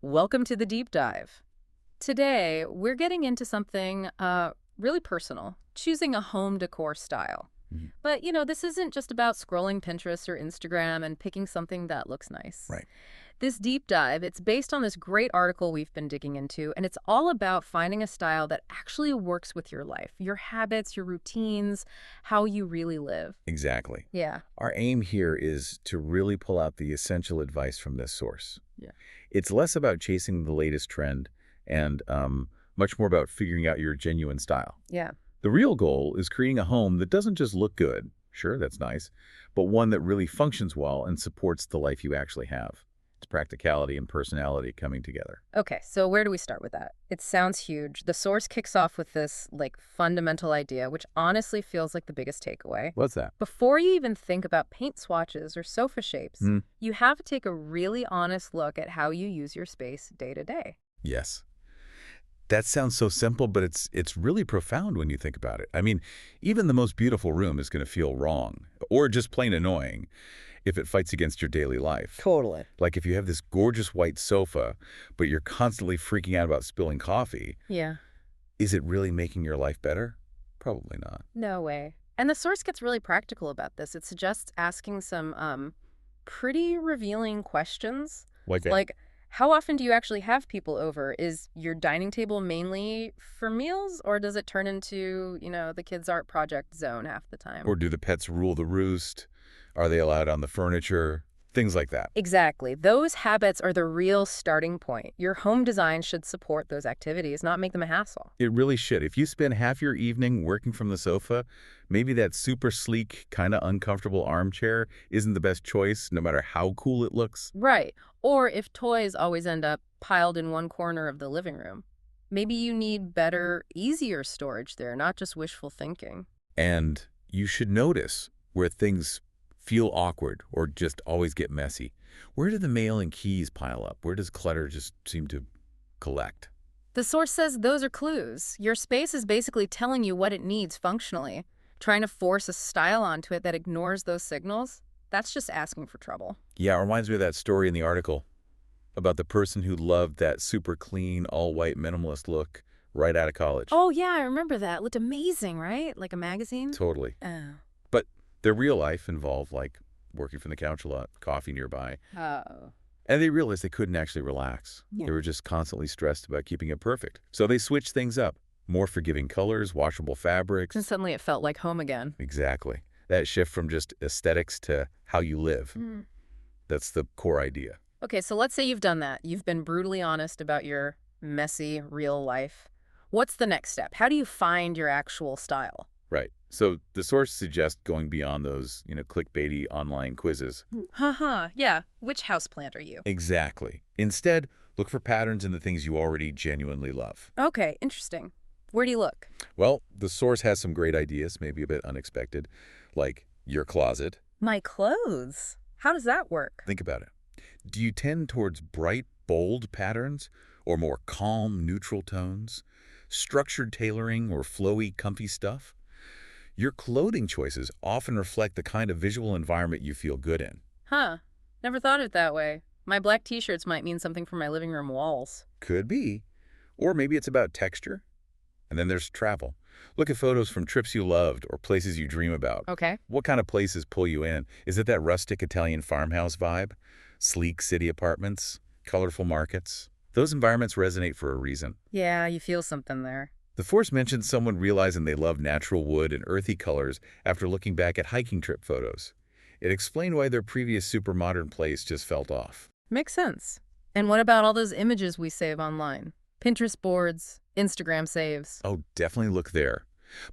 Welcome to the deep dive. Today, we're getting into something really personal, choosing a home decor style. Mhm. But, this isn't just about scrolling Pinterest or Instagram and picking something that looks nice. Right. This deep dive, it's based on this great article we've been digging into, and it's all about finding a style that actually works with your life, your habits, your routines, how you really live. Exactly. Yeah. Our aim here is to really pull out the essential advice from this source. Yeah. It's less about chasing the latest trend and much more about figuring out your genuine style. Yeah. The real goal is creating a home that doesn't just look good, sure, that's nice, but one that really functions well and supports the life you actually have. It's practicality and personality coming together. Okay, so where do we start with that? It sounds huge. The source kicks off with this, fundamental idea, which honestly feels like the biggest takeaway. What's that? Before you even think about paint swatches or sofa shapes, Hmm. you have to take a really honest look at how you use your space day to day. Yes. That sounds so simple, but it's really profound when you think about it. I mean, even the most beautiful room is going to feel wrong or just plain annoying if it fights against your daily life. Totally. Like if you have this gorgeous white sofa, but you're constantly freaking out about spilling coffee, Yeah. is it really making your life better? Probably not. No way. And the source gets really practical about this. It suggests asking some pretty revealing questions. Like that. Like, how often do you actually have people over? Is your dining table mainly for meals, or does it turn into, the kids' art project zone half the time? Or do the pets rule the roost? Are they allowed on the furniture? Things like that. Exactly. Those habits are the real starting point. Your home design should support those activities, not make them a hassle. It really should. If you spend half your evening working from the sofa, maybe that super sleek, kind of uncomfortable armchair isn't the best choice, no matter how cool it looks. Right. Or if toys always end up piled in one corner of the living room, maybe you need better, easier storage there, not just wishful thinking. And you should notice where things feel awkward or just always get messy. Where do the mail and keys pile up? Where does clutter just seem to collect? The source says those are clues. Your space is basically telling you what it needs functionally. Trying to force a style onto it that ignores those signals, that's just asking for trouble. Yeah, it reminds me of that story in the article about the person who loved that super clean, all-white minimalist look right out of college. Oh, yeah, I remember that. It looked amazing, right? Like a magazine? Totally. Oh. But their real life involved, like, working from the couch a lot, coffee nearby. Oh. And they realized they couldn't actually relax. Yeah. They were just constantly stressed about keeping it perfect. So they switched things up. More forgiving colors, washable fabrics. And suddenly it felt like home again. Exactly. That shift from just aesthetics to how you live. Mm. That's the core idea. Okay, so let's say you've done that. You've been brutally honest about your messy, real life. What's the next step? How do you find your actual style? Right. So the source suggests going beyond those, clickbaity online quizzes. Haha, yeah. Which houseplant are you? Exactly. Instead, look for patterns in the things you already genuinely love. Okay, interesting. Where do you look? Well, the source has some great ideas, maybe a bit unexpected, like your closet. My clothes. How does that work? Think about it. Do you tend towards bright, bold patterns or more calm, neutral tones? Structured tailoring or flowy, comfy stuff? Your clothing choices often reflect the kind of visual environment you feel good in. Huh. Never thought of it that way. My black t-shirts might mean something for my living room walls. Could be. Or maybe it's about texture. And then there's travel. Look at photos from trips you loved or places you dream about. Okay. What kind of places pull you in? Is it that rustic Italian farmhouse vibe? Sleek city apartments? Colorful markets? Those environments resonate for a reason. Yeah, you feel something there. The Force mentioned someone realizing they love natural wood and earthy colors after looking back at hiking trip photos. It explained why their previous super modern place just felt off. Makes sense. And what about all those images we save online? Pinterest boards, Instagram saves. Oh, definitely look there.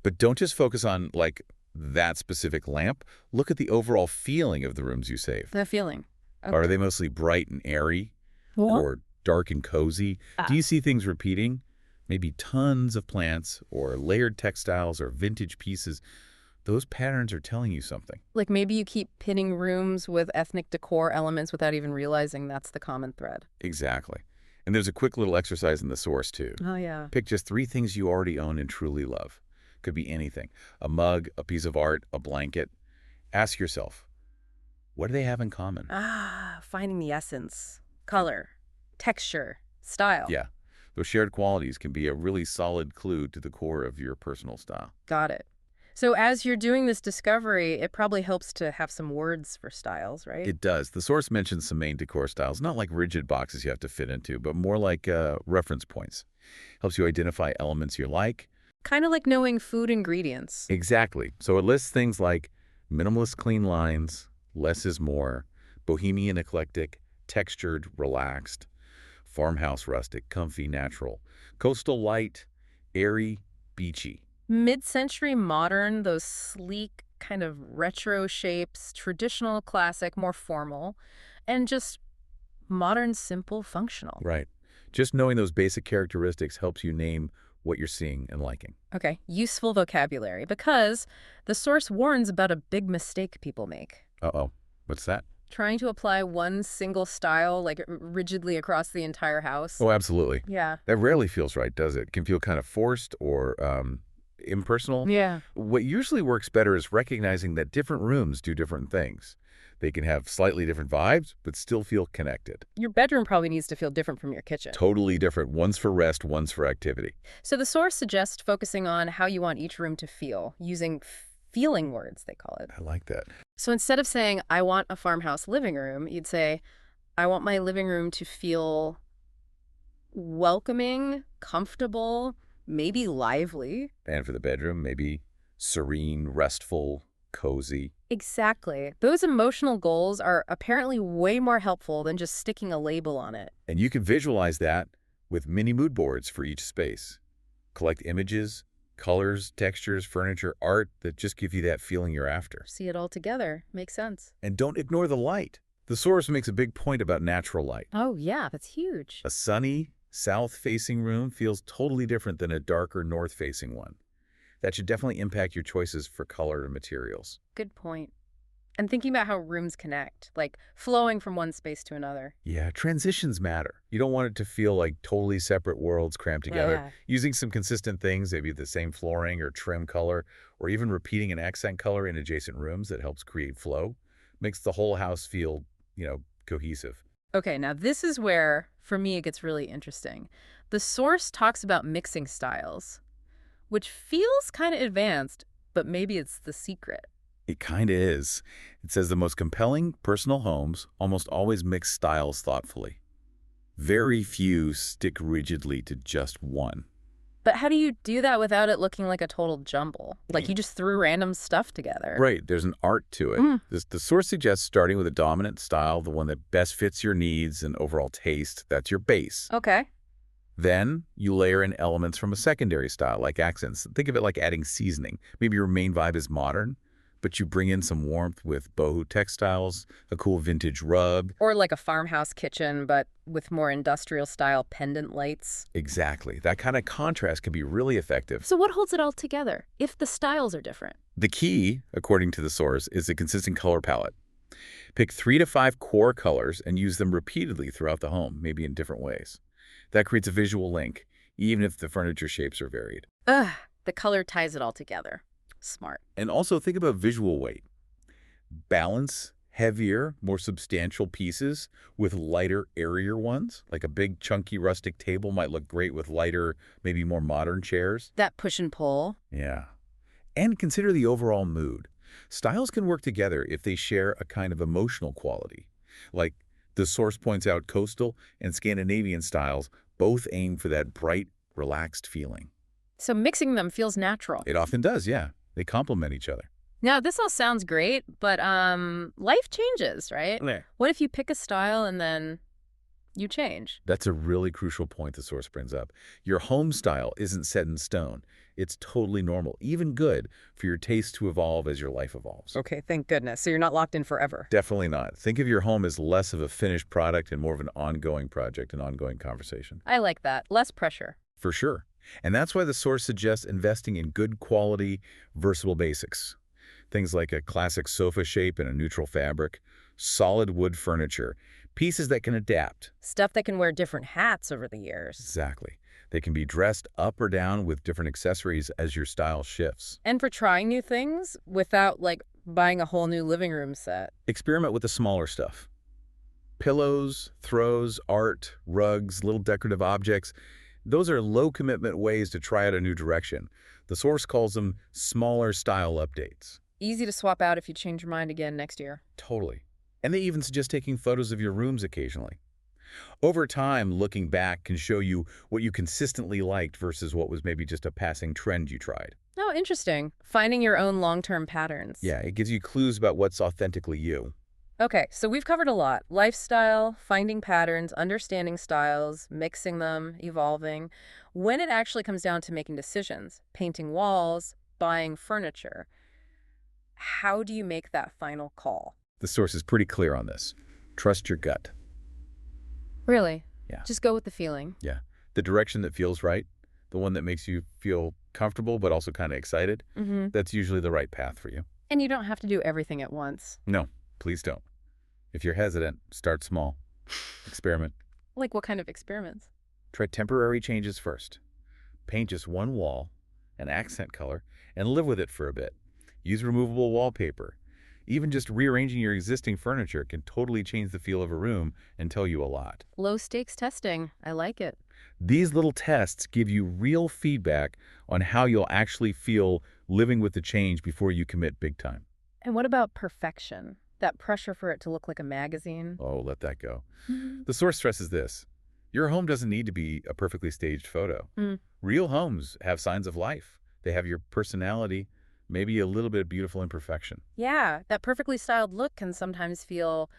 But don't just focus on, like, that specific lamp. Look at the overall feeling of the rooms you save. The feeling. Are they mostly bright and airy? What? Or dark and cozy? Do you see things repeating? Maybe tons of plants or layered textiles or vintage pieces. Those patterns are telling you something. Like maybe you keep pitting rooms with ethnic decor elements without even realizing that's the common thread. Exactly. And there's a quick little exercise in the source, too. Oh, yeah. Pick just 3 things you already own and truly love. Could be anything. A mug, a piece of art, a blanket. Ask yourself, what do they have in common? Finding the essence. Color. Texture, style. Yeah, those shared qualities can be a really solid clue to the core of your personal style. Got it. So as you're doing this discovery, it probably helps to have some words for styles, right? It does. The source mentions some main decor styles, not like rigid boxes you have to fit into, but more like reference points. Helps you identify elements you like. Kind of like knowing food ingredients. Exactly. So it lists things like minimalist clean lines, less is more, bohemian eclectic, textured, relaxed, farmhouse rustic, comfy, natural, coastal light, airy, beachy. Mid-century modern, those sleek kind of retro shapes, traditional, classic, more formal, and just modern, simple, functional. Right. Just knowing those basic characteristics helps you name what you're seeing and liking. Okay, useful vocabulary, because the source warns about a big mistake people make. Uh-oh. What's that? Trying to apply one single style, like rigidly across the entire house. Oh, absolutely. Yeah. That rarely feels right, does it? It can feel kind of forced or impersonal. Yeah. What usually works better is recognizing that different rooms do different things. They can have slightly different vibes, but still feel connected. Your bedroom probably needs to feel different from your kitchen. Totally different. One's for rest, one's for activity. So the source suggests focusing on how you want each room to feel, using feeling words, they call it. I like that. So instead of saying, I want a farmhouse living room, you'd say, I want my living room to feel welcoming, comfortable, maybe lively. And for the bedroom, maybe serene, restful, cozy. Exactly. Those emotional goals are apparently way more helpful than just sticking a label on it. And you can visualize that with mini mood boards for each space. Collect images, colors, textures, furniture, art that just give you that feeling you're after. See it all together. Makes sense. And don't ignore the light. The source makes a big point about natural light. Oh, yeah, that's huge. A sunny, south-facing room feels totally different than a darker, north-facing one. That should definitely impact your choices for color and materials. Good point. And thinking about how rooms connect, like flowing from one space to another. Yeah, transitions matter. You don't want it to feel like totally separate worlds crammed together. Yeah. Using some consistent things, maybe the same flooring or trim color, or even repeating an accent color in adjacent rooms that helps create flow, makes the whole house feel, cohesive. Okay, now this is where, for me, it gets really interesting. The source talks about mixing styles, which feels kind of advanced, but maybe it's the secret. It kind of is. It says the most compelling personal homes almost always mix styles thoughtfully. Very few stick rigidly to just one. But how do you do that without it looking like a total jumble? Like you just threw random stuff together. Right, there's an art to it. Mm. The source suggests starting with a dominant style, the one that best fits your needs and overall taste. That's your base. Okay. Then you layer in elements from a secondary style, like accents. Think of it like adding seasoning. Maybe your main vibe is modern, but you bring in some warmth with boho textiles, a cool vintage rug. Or like a farmhouse kitchen, but with more industrial-style pendant lights. Exactly. That kind of contrast can be really effective. So what holds it all together, if the styles are different? The key, according to the source, is a consistent color palette. Pick 3 to 5 core colors and use them repeatedly throughout the home, maybe in different ways. That creates a visual link, even if the furniture shapes are varied. Ugh, the color ties it all together. Smart. And also think about visual weight. Balance heavier, more substantial pieces with lighter, airier ones. Like a big, chunky, rustic table might look great with lighter, maybe more modern chairs. That push and pull. Yeah. And consider the overall mood. Styles can work together if they share a kind of emotional quality. Like the source points out, coastal and Scandinavian styles both aim for that bright, relaxed feeling. So mixing them feels natural. It often does, yeah. They complement each other. Now, this all sounds great, but life changes, right? Yeah. What if you pick a style and then you change? That's a really crucial point the source brings up. Your home style isn't set in stone. It's totally normal, even good, for your taste to evolve as your life evolves. Okay, thank goodness. So you're not locked in forever. Definitely not. Think of your home as less of a finished product and more of an ongoing project, an ongoing conversation. I like that. Less pressure. For sure. And that's why the source suggests investing in good quality, versatile basics. Things like a classic sofa shape and a neutral fabric, solid wood furniture, pieces that can adapt. Stuff that can wear different hats over the years. Exactly. They can be dressed up or down with different accessories as your style shifts. And for trying new things without, buying a whole new living room set. Experiment with the smaller stuff. Pillows, throws, art, rugs, little decorative objects, those are low-commitment ways to try out a new direction. The source calls them smaller style updates. Easy to swap out if you change your mind again next year. Totally. And they even suggest taking photos of your rooms occasionally. Over time, looking back can show you what you consistently liked versus what was maybe just a passing trend you tried. Oh, interesting. Finding your own long-term patterns. Yeah, it gives you clues about what's authentically you. Okay, so we've covered a lot. Lifestyle, finding patterns, understanding styles, mixing them, evolving. When it actually comes down to making decisions, painting walls, buying furniture, how do you make that final call? The source is pretty clear on this. Trust your gut. Really? Yeah. Just go with the feeling. Yeah. The direction that feels right, the one that makes you feel comfortable but also kind of excited, that's usually the right path for you. And you don't have to do everything at once. No, please don't. If you're hesitant, start small. Experiment. Like what kind of experiments? Try temporary changes first. Paint just one wall, an accent color, and live with it for a bit. Use removable wallpaper. Even just rearranging your existing furniture can totally change the feel of a room and tell you a lot. Low-stakes testing. I like it. These little tests give you real feedback on how you'll actually feel living with the change before you commit big time. And what about perfection? That pressure for it to look like a magazine? Oh, let that go. The source stresses this. Your home doesn't need to be a perfectly staged photo. Real homes have signs of life. They have your personality, maybe a little bit of beautiful imperfection. Yeah, that perfectly styled look can sometimes feel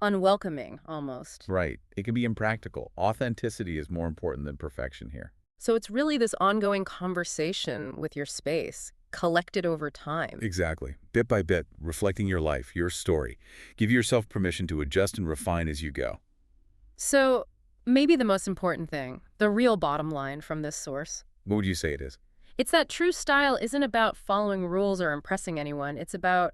unwelcoming, almost. Right. It can be impractical. Authenticity is more important than perfection here. So it's really this ongoing conversation with your space, collected over time. Exactly. Bit by bit, reflecting your life, your story. Give yourself permission to adjust and refine as you go. So maybe the most important thing, the real bottom line from this source, What would you say it is? it's that true style isn't about following rules or impressing anyone. It's about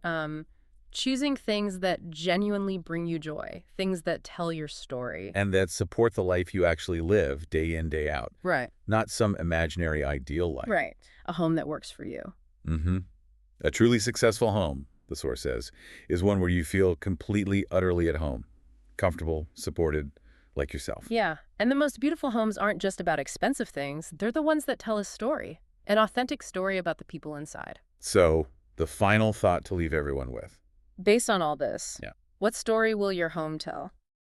choosing things that genuinely bring you joy, things that tell your story. And that support the life you actually live day in, day out. Right. Not some imaginary ideal life. Right. A home that works for you. A truly successful home, the source says, is one where you feel completely, utterly at home. Comfortable, supported, like yourself. Yeah. And the most beautiful homes aren't just about expensive things. They're the ones that tell a story, an authentic story about the people inside. So, the final thought to leave everyone with. Based on all this, Yeah. what story will your home tell?